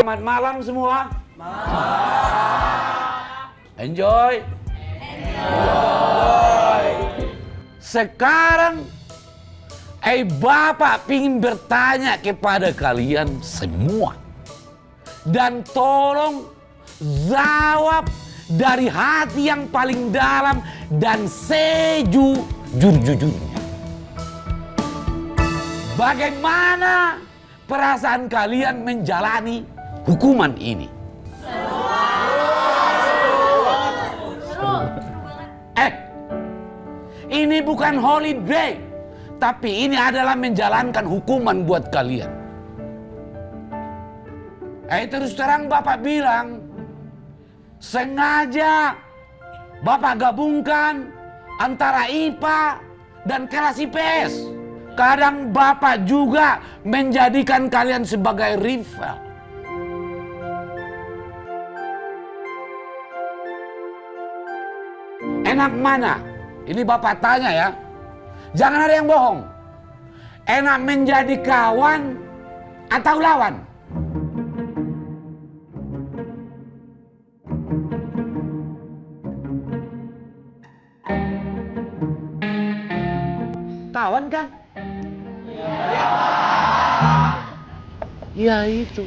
Selamat malam semua. Enjoy. Sekarang, Bapak ingin bertanya kepada kalian semua. Dan tolong jawab dari hati yang paling dalam dan sejujur-jujurnya. Bagaimana perasaan kalian menjalani hukuman ini? Ini bukan holiday, tapi ini adalah menjalankan hukuman buat kalian. Terus terang Bapak bilang, sengaja Bapak gabungkan antara IPA dan kelas IPS. Kadang Bapak juga menjadikan kalian sebagai rival. Enak mana? Ini Bapak tanya ya. Jangan ada yang bohong. Enak menjadi kawan atau lawan? Kawan kan? Ya itu.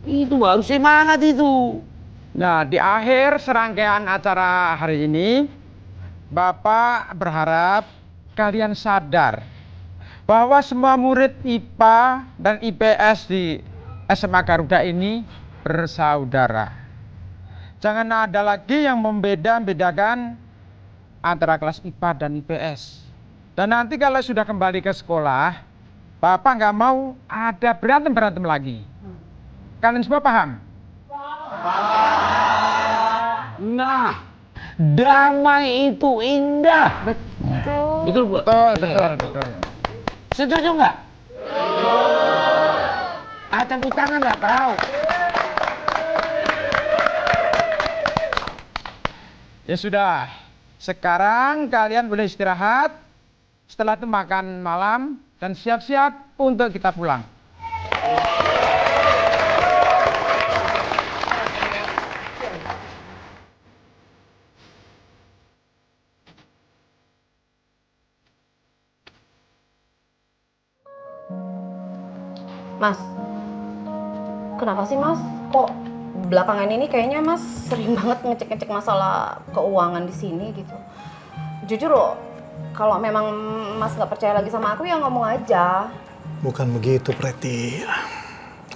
Itu baru semangat itu. Nah, di akhir serangkaian acara hari ini, Bapak berharap kalian sadar bahwa semua murid IPA dan IPS di SMA Garuda ini bersaudara. Jangan ada lagi yang membeda-bedakan antara kelas IPA dan IPS. Dan nanti kalau sudah kembali ke sekolah, Bapak nggak mau ada berantem-berantem lagi. Kalian semua paham? Nah, damai itu indah. Betul. Betul, Bu? Betul. Setuju nggak? Tepuk tangan nggak kau? Ya sudah, sekarang kalian boleh istirahat. Setelah itu makan malam dan siap-siap untuk kita pulang. Mas, kenapa sih Mas? Kok belakangan ini kayaknya Mas sering banget ngecek-ngecek masalah keuangan di sini gitu. Jujur loh, kalau memang Mas nggak percaya lagi sama aku ya ngomong aja. Bukan begitu, Preti.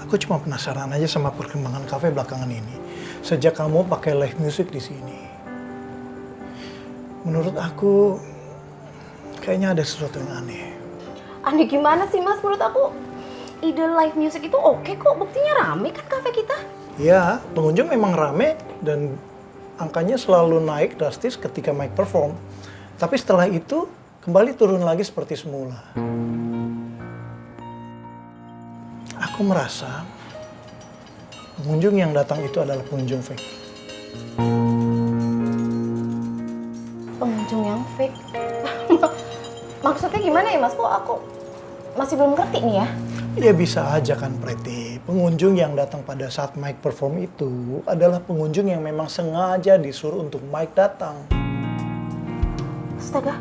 Aku cuma penasaran aja sama perkembangan kafe belakangan ini. Sejak kamu pakai live music di sini. Menurut aku, kayaknya ada sesuatu yang aneh. Aneh gimana sih Mas? Menurut aku ide live music itu oke kok, buktinya rame kan kafe kita. Ya, pengunjung memang rame dan angkanya selalu naik drastis ketika Mike perform. Tapi setelah itu kembali turun lagi seperti semula. Aku merasa pengunjung yang datang itu adalah pengunjung fake. Pengunjung yang fake? Maksudnya gimana ya Mas? Kok aku masih belum ngerti nih ya? Ya bisa aja kan, Preti. Pengunjung yang datang pada saat Mike perform itu adalah pengunjung yang memang sengaja disuruh untuk Mike datang. Astaga,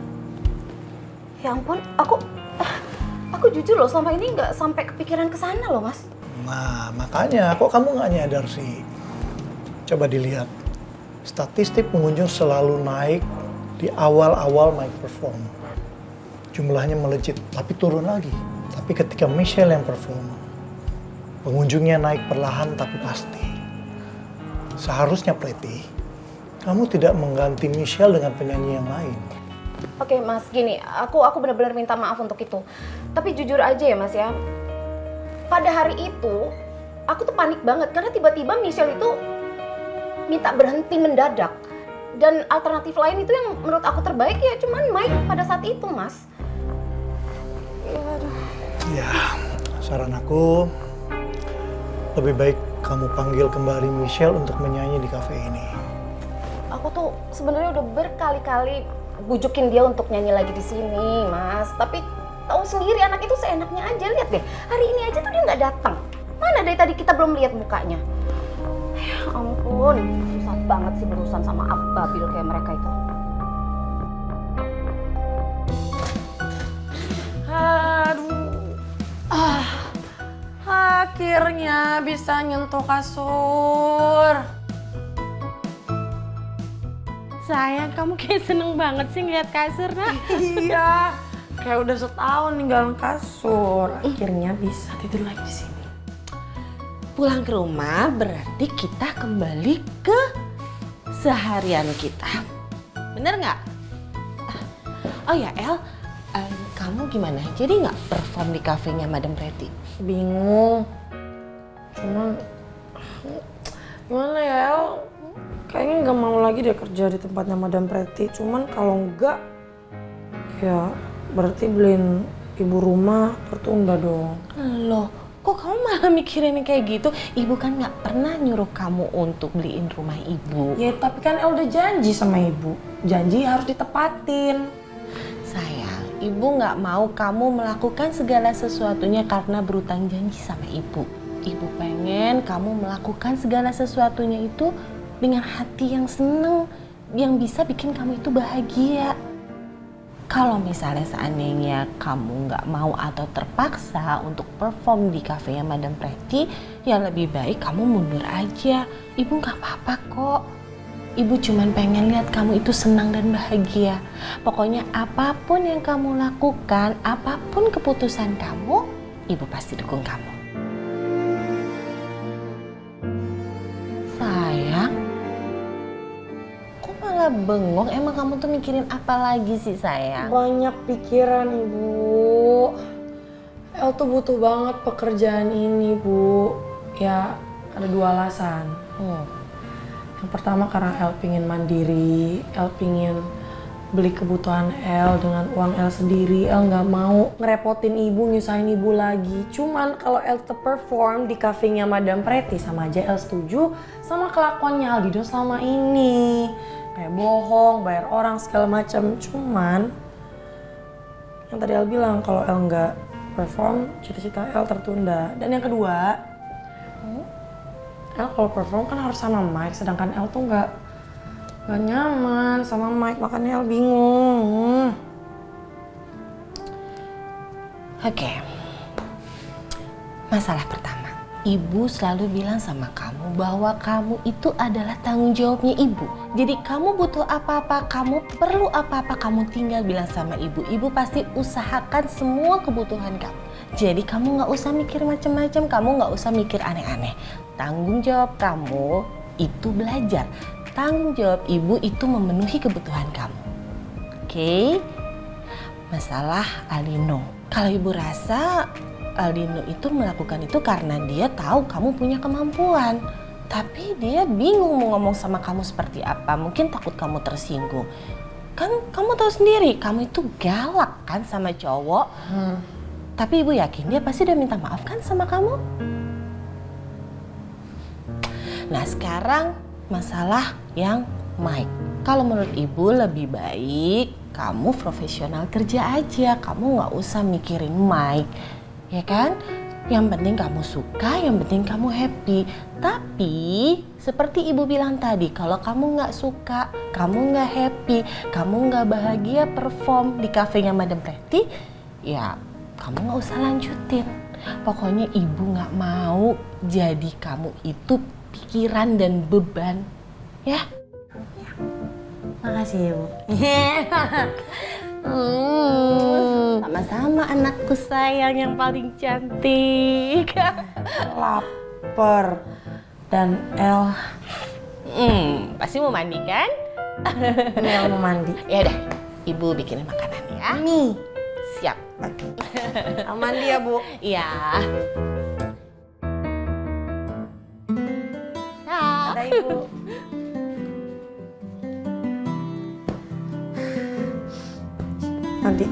ya ampun, aku jujur loh selama ini nggak sampai kepikiran ke sana loh Mas. Nah, makanya kok kamu nggak nyadar sih? Coba dilihat, statistik pengunjung selalu naik di awal-awal Mike perform. Jumlahnya melejit, tapi turun lagi. Tapi ketika Michelle yang perform, pengunjungnya naik perlahan tapi pasti. Seharusnya, Preti, kamu tidak mengganti Michelle dengan penyanyi yang lain. Oke Mas, gini, aku benar-benar minta maaf untuk itu. Tapi jujur aja ya Mas ya, pada hari itu aku tuh panik banget karena tiba-tiba Michelle itu minta berhenti mendadak. Dan alternatif lain itu yang menurut aku terbaik ya cuman Mike pada saat itu Mas. Ya, saran aku lebih baik kamu panggil kembali Michelle untuk menyanyi di kafe ini. Aku tuh sebenarnya udah berkali-kali bujukin dia untuk nyanyi lagi di sini, Mas. Tapi tahu sendiri anak itu seenaknya aja, lihat deh. Hari ini aja tuh dia nggak datang. Mana dari tadi kita belum lihat mukanya. Ya ampun, susah banget sih berurusan sama ababil kayak mereka itu. Aduh, akhirnya bisa nyentuh kasur. Sayang, kamu kayak seneng banget sih ngeliat kasur, nak. Iya, kayak udah setahun ninggalin kasur. Akhirnya bisa tidur lagi di sini. Pulang ke rumah berarti kita kembali ke seharian kita. Bener nggak? Oh ya, El, kamu gimana? Jadi nggak perform di kafenya Madam Pretty? Bingung. Cuman, gimana ya, El? Kayaknya nggak mau lagi deh kerja di tempatnya Madam Pretty. Cuman kalau enggak, ya berarti beliin ibu rumah tertunda dong. Loh, kok kamu malah mikirin kayak gitu? Ibu kan nggak pernah nyuruh kamu untuk beliin rumah ibu. Ya tapi kan El udah janji sama ibu. Janji harus ditepatin. Sayang, ibu nggak mau kamu melakukan segala sesuatunya karena berutang janji sama ibu. Ibu pengen kamu melakukan segala sesuatunya itu dengan hati yang seneng, yang bisa bikin kamu itu bahagia. Kalau misalnya seandainya kamu nggak mau atau terpaksa untuk perform di kafenya Madam Pretty, ya lebih baik kamu mundur aja. Ibu nggak apa-apa kok. Ibu cuman pengen lihat kamu itu senang dan bahagia. Pokoknya apapun yang kamu lakukan, apapun keputusan kamu, ibu pasti dukung kamu. Sayang, kok malah bengong? Emang kamu tuh mikirin apa lagi sih sayang? Banyak pikiran ibu. El tuh butuh banget pekerjaan ini bu. Ya ada 2 alasan. Yang pertama karena El pingin mandiri. El pingin beli kebutuhan El dengan uang El sendiri. El nggak mau ngerepotin ibu, nyusahin ibu lagi. Cuman kalau El tetap perform di kafenya Madam Pretty, sama aja El setuju sama kelakuannya Aldino selama ini. Kayak bohong, bayar orang segala macam. Cuman yang tadi El bilang kalau El nggak perform, cita-cita El tertunda. Dan yang kedua, El kalau perform kan harus sama Mike, sedangkan El tuh nggak nyaman sama Mike, makanya El bingung. Oke. Masalah pertama, ibu selalu bilang sama kamu bahwa kamu itu adalah tanggung jawabnya ibu. Jadi kamu butuh apa-apa, kamu perlu apa-apa, kamu tinggal bilang sama ibu. Ibu pasti usahakan semua kebutuhan kamu. Jadi kamu nggak usah mikir macam-macam, kamu nggak usah mikir aneh-aneh. Tanggung jawab kamu itu belajar. Tanggung jawab ibu itu memenuhi kebutuhan kamu. Oke? Masalah Aldino. Kalau ibu rasa Aldino itu melakukan itu karena dia tahu kamu punya kemampuan. Tapi dia bingung mau ngomong sama kamu seperti apa. Mungkin takut kamu tersinggung. Kan kamu tahu sendiri, kamu itu galak kan sama cowok. Tapi ibu yakin dia pasti udah minta maaf kan sama kamu? Nah sekarang masalah yang Mike. Kalau menurut ibu lebih baik kamu profesional kerja aja. Kamu nggak usah mikirin Mike, ya kan? Yang penting kamu suka, yang penting kamu happy. Tapi seperti ibu bilang tadi, kalau kamu nggak suka, kamu nggak happy, kamu nggak bahagia perform di kafenya Madam Pretty, ya kamu nggak usah lanjutin. Pokoknya ibu nggak mau jadi kamu itu pikiran dan beban, ya. Makasih ibu. Sama-sama anakku sayang yang paling cantik. Laper. Dan El, Pasti mau mandi kan? ini El mau mandi. Ya udah, ibu bikinin makanan ya. Nih, Siap. El mandi ya bu. Iya. Ada ibu. Mandi.